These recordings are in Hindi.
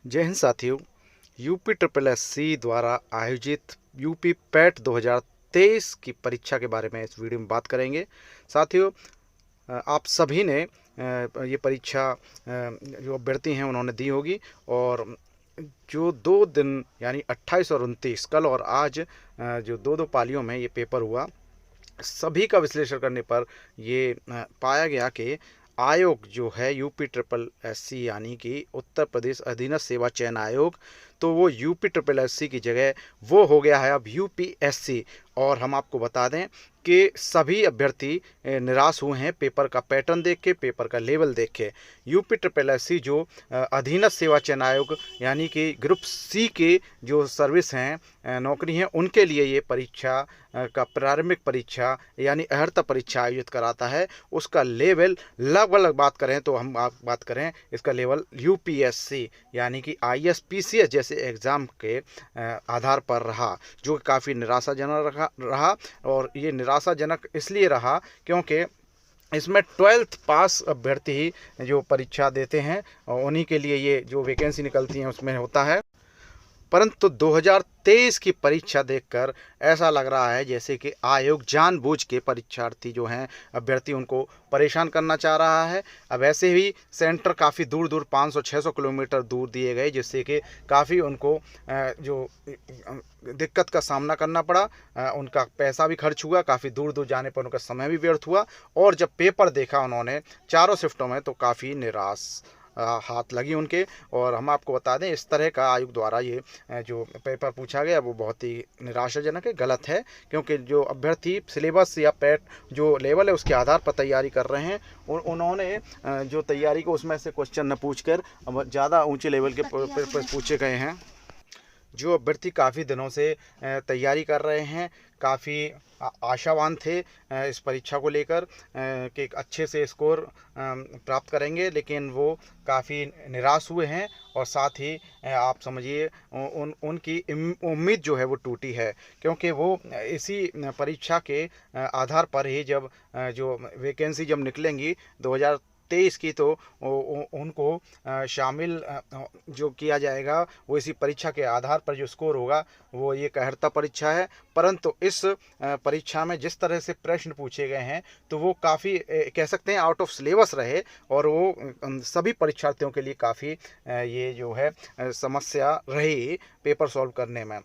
जय हिंद साथियों। यूपी ट्रिपल एस सी द्वारा आयोजित यूपी पैट 2023 की परीक्षा के बारे में इस वीडियो में बात करेंगे। साथियों, आप सभी ने ये परीक्षा जो अभ्यर्थी हैं उन्होंने दी होगी, और जो 2 दिन यानी 28 और 29 कल और आज जो दो पालियों में ये पेपर हुआ, सभी का विश्लेषण करने पर ये पाया गया कि आयोग जो है यूपी ट्रिपल एस सी यानी कि उत्तर प्रदेश अधीनस्थ सेवा चयन आयोग, तो वो यूपी ट्रिपल एस सी की जगह वो हो गया है अब यूपीएससी। और हम आपको बता दें कि सभी अभ्यर्थी निराश हुए हैं पेपर का पैटर्न देख के, पेपर का लेवल देख के। यूपी ट्रिपल एस सी जो अधीनस्थ सेवा चयन आयोग यानी कि ग्रुप सी के जो सर्विस हैं, नौकरी हैं, उनके लिए ये परीक्षा का प्रारंभिक परीक्षा यानी अर्हता परीक्षा आयोजित कराता है। उसका लेवल लगभग बात करें तो हम बात करें इसका लेवल यूपीएससी यानी कि आईएसपीसीएस जैसे एग्ज़ाम के आधार पर रहा, जो काफ़ी निराशाजनक रहा। और ये निराशाजनक इसलिए रहा क्योंकि इसमें 12th पास अभ्यर्थी ही जो परीक्षा देते हैं, और उन्हीं के लिए ये जो वैकेंसी निकलती हैं उसमें होता है। परंतु 2023 की परीक्षा देखकर ऐसा लग रहा है जैसे कि आयोग जानबूझ के परीक्षार्थी जो हैं अभ्यर्थी उनको परेशान करना चाह रहा है। अब ऐसे ही सेंटर काफ़ी दूर दूर 500-600 किलोमीटर दूर दिए गए, जिससे कि काफ़ी उनको जो दिक्कत का सामना करना पड़ा। उनका पैसा भी खर्च हुआ, काफ़ी दूर दूर जाने पर उनका समय भी व्यर्थ हुआ। और जब पेपर देखा उन्होंने चारों शिफ्टों में, तो काफ़ी निराश हाथ लगी उनके। और हम आपको बता दें, इस तरह का आयोग द्वारा ये जो पेपर पूछा गया वो बहुत ही निराशाजनक है, गलत है। क्योंकि जो अभ्यर्थी सिलेबस या पैट जो लेवल है उसके आधार पर तैयारी कर रहे हैं, उन्होंने जो तैयारी को उसमें से क्वेश्चन न पूछकर ज़्यादा ऊंचे लेवल के पूछे गए हैं। जो अभ्यर्थी काफ़ी दिनों से तैयारी कर रहे हैं, काफ़ी आशावान थे इस परीक्षा को लेकर कि एक अच्छे से स्कोर प्राप्त करेंगे, लेकिन वो काफ़ी निराश हुए हैं। और साथ ही आप समझिए उनकी उम्मीद जो है वो टूटी है, क्योंकि वो इसी परीक्षा के आधार पर ही जब जो वैकेंसी जब निकलेंगी 2023 की, तो उनको शामिल जो किया जाएगा वो इसी परीक्षा के आधार पर जो स्कोर होगा वो ये अर्हता परीक्षा है। परंतु इस परीक्षा में जिस तरह से प्रश्न पूछे गए हैं, तो वो काफ़ी कह सकते हैं आउट ऑफ सिलेबस रहे, और वो सभी परीक्षार्थियों के लिए काफ़ी ये जो है समस्या रही पेपर सॉल्व करने में।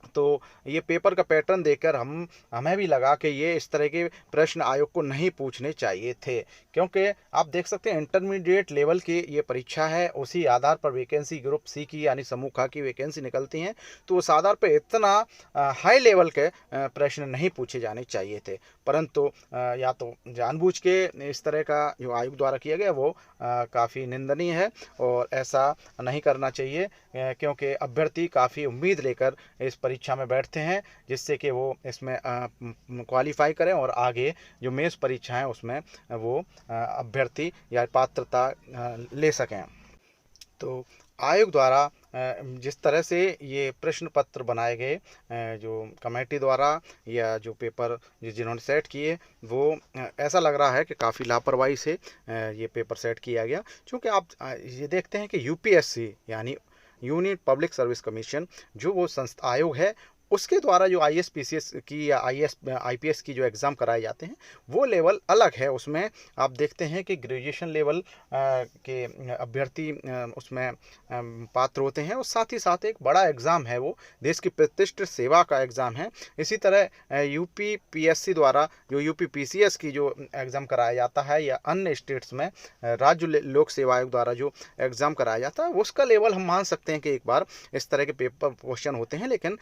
तो ये पेपर का पैटर्न देखकर हमें भी लगा कि ये इस तरह के प्रश्न आयोग को नहीं पूछने चाहिए थे, क्योंकि आप देख सकते हैं इंटरमीडिएट लेवल की ये परीक्षा है, उसी आधार पर वैकेंसी ग्रुप सी की यानी समूह ख की वैकेंसी निकलती हैं। तो उस आधार पर इतना हाई लेवल के प्रश्न नहीं पूछे जाने चाहिए थे। परंतु या तो जानबूझ के इस तरह का जो आयोग द्वारा किया गया वो काफ़ी निंदनीय है, और ऐसा नहीं करना चाहिए, क्योंकि अभ्यर्थी काफ़ी उम्मीद लेकर इस परीक्षा में बैठते हैं, जिससे कि वो इसमें क्वालिफाई करें और आगे जो मेंस परीक्षा है उसमें वो अभ्यर्थी या पात्रता ले सकें। तो आयोग द्वारा जिस तरह से ये प्रश्न पत्र बनाए गए, जो कमेटी द्वारा या जो पेपर जिन्होंने सेट किए, वो ऐसा लग रहा है कि काफ़ी लापरवाही से ये पेपर सेट किया गया। क्योंकि आप ये देखते हैं कि यूपीएससी यानी यूनियन पब्लिक सर्विस कमीशन जो वो संस्था आयोग है, उसके द्वारा जो आईएसपीसीएस की या आईपीएस की जो एग्ज़ाम कराए जाते हैं वो लेवल अलग है। उसमें आप देखते हैं कि ग्रेजुएशन लेवल के अभ्यर्थी उसमें पात्र होते हैं, और साथ ही साथ एक बड़ा एग्ज़ाम है, वो देश की प्रतिष्ठित सेवा का एग्ज़ाम है। इसी तरह यूपी पीएससी द्वारा जो यूपी पीसीएस की जो एग्ज़ाम कराया जाता है, या अन्य स्टेट्स में राज्य लोक सेवा आयोग द्वारा जो एग्ज़ाम कराया जाता है, उसका लेवल हम मान सकते हैं कि एक बार इस तरह के पेपर क्वेश्चन होते हैं। लेकिन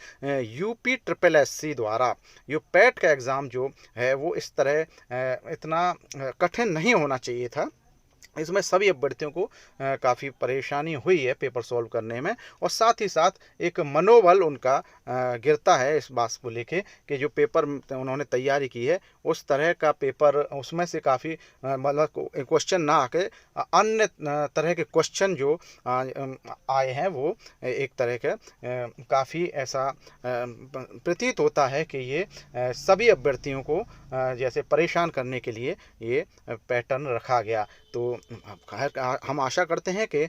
यूपी ट्रिपल एस सी द्वारा जो पैट का एग्ज़ाम जो है वो इस तरह इतना कठिन नहीं होना चाहिए था। इसमें सभी अभ्यर्थियों को काफ़ी परेशानी हुई है पेपर सॉल्व करने में, और साथ ही साथ एक मनोबल उनका गिरता है इस बात को लेके कि जो पेपर उन्होंने तैयारी की है उस तरह का पेपर, उसमें से काफ़ी मतलब क्वेश्चन ना आके अन्य तरह के क्वेश्चन जो आए हैं वो एक तरह के काफ़ी ऐसा प्रतीत होता है कि ये सभी अभ्यर्थियों को जैसे परेशान करने के लिए ये पैटर्न रखा गया। तो हम आशा करते हैं कि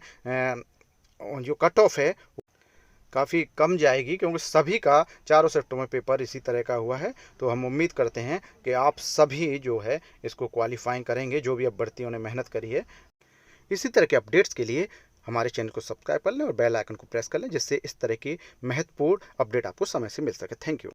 जो कट ऑफ है काफ़ी कम जाएगी, क्योंकि सभी का चारों शिफ्टों में पेपर इसी तरह का हुआ है। तो हम उम्मीद करते हैं कि आप सभी जो है इसको क्वालिफाइंग करेंगे, जो भी अभ्यर्थियों ने मेहनत करी है। इसी तरह के अपडेट्स के लिए हमारे चैनल को सब्सक्राइब कर लें और बेल आइकन को प्रेस कर लें, जिससे इस तरह की महत्वपूर्ण अपडेट आपको समय से मिल सके। Thank you.